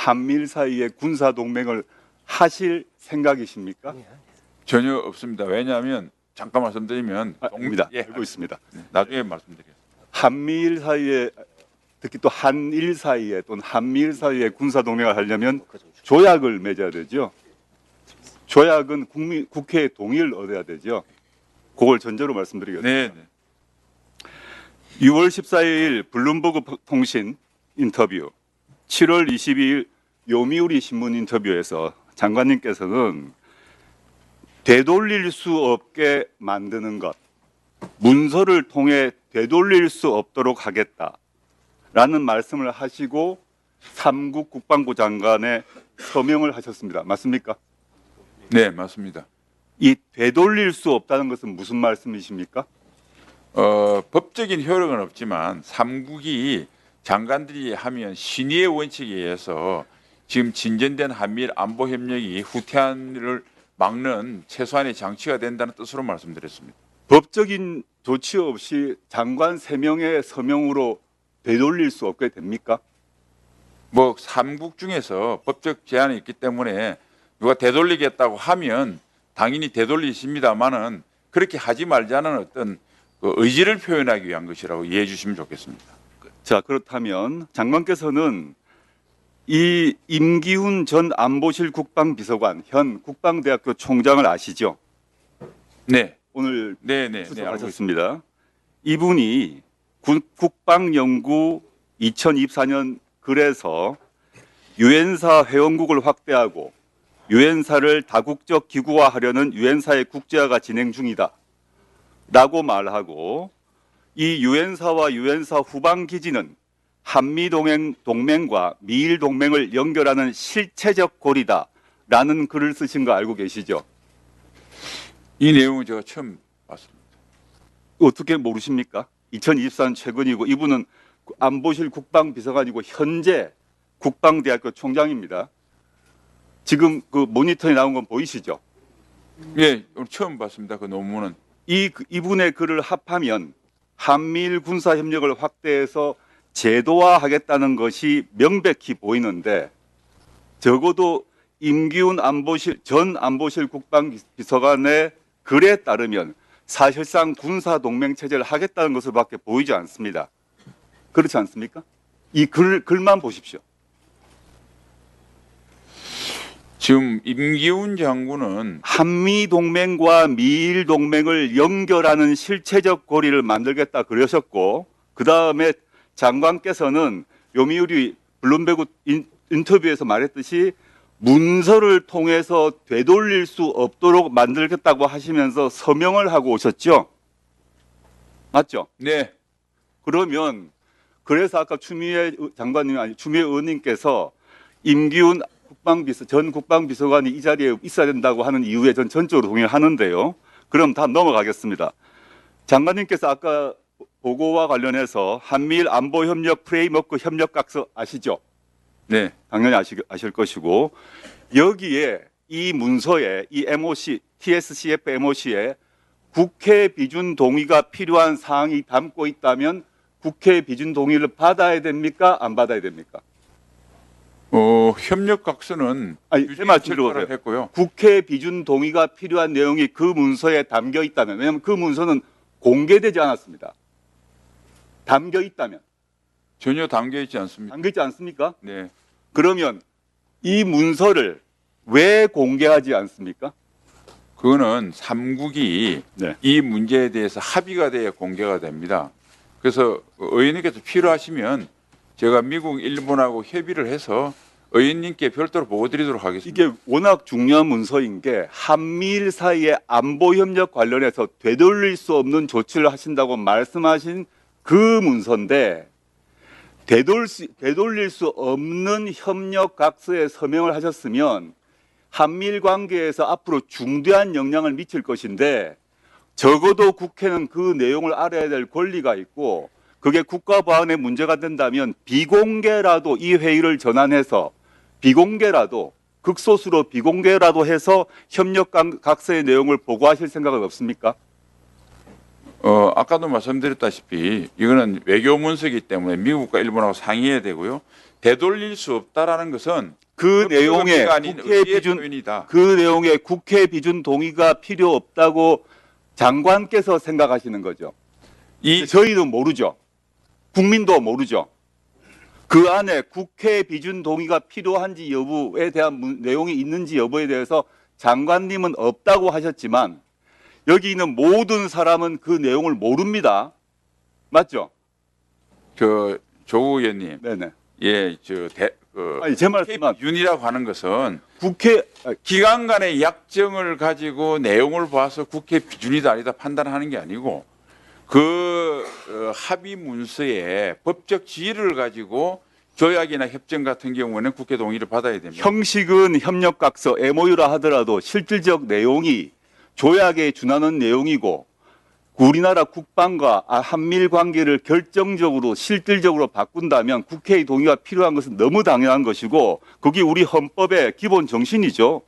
한미일 사이의 군사 동맹을 하실 생각이십니까? 전혀 없습니다. 왜냐하면 잠깐 말씀드리면 아닙니다. 예, 알고 있습니다. 나중에 말씀드리겠습니다. 한미일 사이에 특히 또 한일 사이에 또는 한미일 사이에 군사 동맹을 하려면 조약을 맺어야 되죠. 조약은 국회의 동의를 얻어야 되죠. 그걸 전제로 말씀드리겠습니다. 네, 네. 6월 14일 블룸버그 통신 인터뷰, 7월 22일 요미우리 신문 인터뷰에서 장관님께서는 되돌릴 수 없게 만드는 것, 문서를 통해 되돌릴 수 없도록 하겠다라는 말씀을 하시고 삼국 국방부 장관의 서명을 하셨습니다. 맞습니까? 네, 맞습니다. 이 되돌릴 수 없다는 것은 무슨 말씀이십니까? 법적인 효력은 없지만 삼국이 장관들이 하면 신의의 원칙에 의해서 지금 진전된 한미일 안보 협력이 후퇴를 막는 최소한의 장치가 된다는 뜻으로 말씀드렸습니다. 법적인 조치 없이 장관 3명의 서명으로 되돌릴 수 없게 됩니까? 뭐 삼국 중에서 법적 제한이 있기 때문에 누가 되돌리겠다고 하면 당연히 되돌리십니다만은 그렇게 하지 말자는 어떤 그 의지를 표현하기 위한 것이라고 이해해 주시면 좋겠습니다. 자, 그렇다면 장관께서는 이 임기훈 전 안보실 국방비서관, 현 국방대학교 총장을 아시죠? 네, 오늘 네, 네, 네, 알고 있습니다. 출석하셨습니다. 이분이 국방연구 2024년 글에서 유엔사 회원국을 확대하고 유엔사를 다국적 기구화하려는 유엔사의 국제화가 진행 중이다 라고 말하고, 이 유엔사와 유엔사 후방 기지는 한미 동맹과 미일 동맹을 연결하는 실체적 고리다 라는 글을 쓰신 거 알고 계시죠? 이 내용은 제가 처음 봤습니다. 어떻게 모르십니까? 2024년 최근이고 이분은 안보실 국방비서관이고 현재 국방대학교 총장입니다. 지금 그 모니터에 나온 건 보이시죠? 예, 오늘 처음 봤습니다. 그 논문은. 이분의 글을 합하면 한미일 군사 협력을 확대해서 제도화하겠다는 것이 명백히 보이는데, 적어도 임기훈 전 안보실 국방비서관의 글에 따르면 사실상 군사 동맹 체제를 하겠다는 것을밖에 보이지 않습니다. 그렇지 않습니까? 이 글만 보십시오. 지금 임기훈 장군은 한미 동맹과 미일 동맹을 연결하는 실체적 고리를 만들겠다 그러셨고, 그 다음에 장관께서는 요미우리 블룸버그 인터뷰에서 말했듯이 문서를 통해서 되돌릴 수 없도록 만들겠다고 하시면서 서명을 하고 오셨죠? 맞죠? 네, 그러면 그래서 아까 추미애 장관님 아니 추미애 의원님께서 임기훈 전 국방비서관이 이 자리에 있어야 된다고 하는 이유에 전 전적으로 동의하는데요. 그럼 다 넘어가겠습니다. 장관님께서 아까 보고와 관련해서 한미일 안보협력 프레임워크 협력각서 아시죠? 네, 당연히 아실 것이고, 여기에 이 문서에 이 MOC, TSCF MOC에 국회 비준 동의가 필요한 사항이 담고 있다면 국회 비준 동의를 받아야 됩니까? 안 받아야 됩니까? 협력각서는 아니, 제 말 들어보세요. 했고요. 국회 비준 동의가 필요한 내용이 그 문서에 담겨 있다면, 왜냐하면 그 문서는 공개되지 않았습니다. 담겨 있다면. 전혀 담겨 있지 않습니다. 담겨 있지 않습니까? 네, 그러면 이 문서를 왜 공개하지 않습니까? 그거는 삼국이 네. 이 문제에 대해서 합의가 돼야 공개가 됩니다. 그래서 의원님께서 필요하시면 제가 미국, 일본하고 협의를 해서 의원님께 별도로 보고 드리도록 하겠습니다. 이게 워낙 중요한 문서인 게 한미일 사이의 안보 협력 관련해서 되돌릴 수 없는 조치를 하신다고 말씀하신 그 문서인데, 되돌릴 수 없는 협력 각서에 서명을 하셨으면 한미일 관계에서 앞으로 중대한 영향을 미칠 것인데, 적어도 국회는 그 내용을 알아야 될 권리가 있고, 그게 국가 보안에 문제가 된다면 비공개라도 이 회의를 전환해서 비공개라도 극소수로 비공개라도 해서 협력 각서의 내용을 보고하실 생각은 없습니까? 아까도 말씀드렸다시피 이거는 외교 문서이기 때문에 미국과 일본하고 상의해야 되고요. 되돌릴 수 없다라는 것은 그 내용에 법적 아닌 국회 의지의 비준 표현이다. 그 내용에 국회 비준 동의가 필요 없다고 장관께서 생각하시는 거죠. 이 저희는 모르죠. 국민도 모르죠. 그 안에 국회 비준 동의가 필요한지 여부에 대한 내용이 있는지 여부에 대해서 장관님은 없다고 하셨지만 여기 있는 모든 사람은 그 내용을 모릅니다. 맞죠? 조 의원님, 네네. 예, 아니 제 말씀은 기준이라고 하는 것은 국회 기관 간의 약정을 가지고 내용을 봐서 국회 비준이다 아니다 판단하는 게 아니고 합의 문서의 법적 지위를 가지고 조약이나 협정 같은 경우에는 국회 동의를 받아야 됩니다. 형식은 협력각서 MOU라 하더라도 실질적 내용이 조약에 준하는 내용이고 우리나라 국방과 한미일 관계를 결정적으로 실질적으로 바꾼다면 국회의 동의가 필요한 것은 너무 당연한 것이고 그게 우리 헌법의 기본 정신이죠.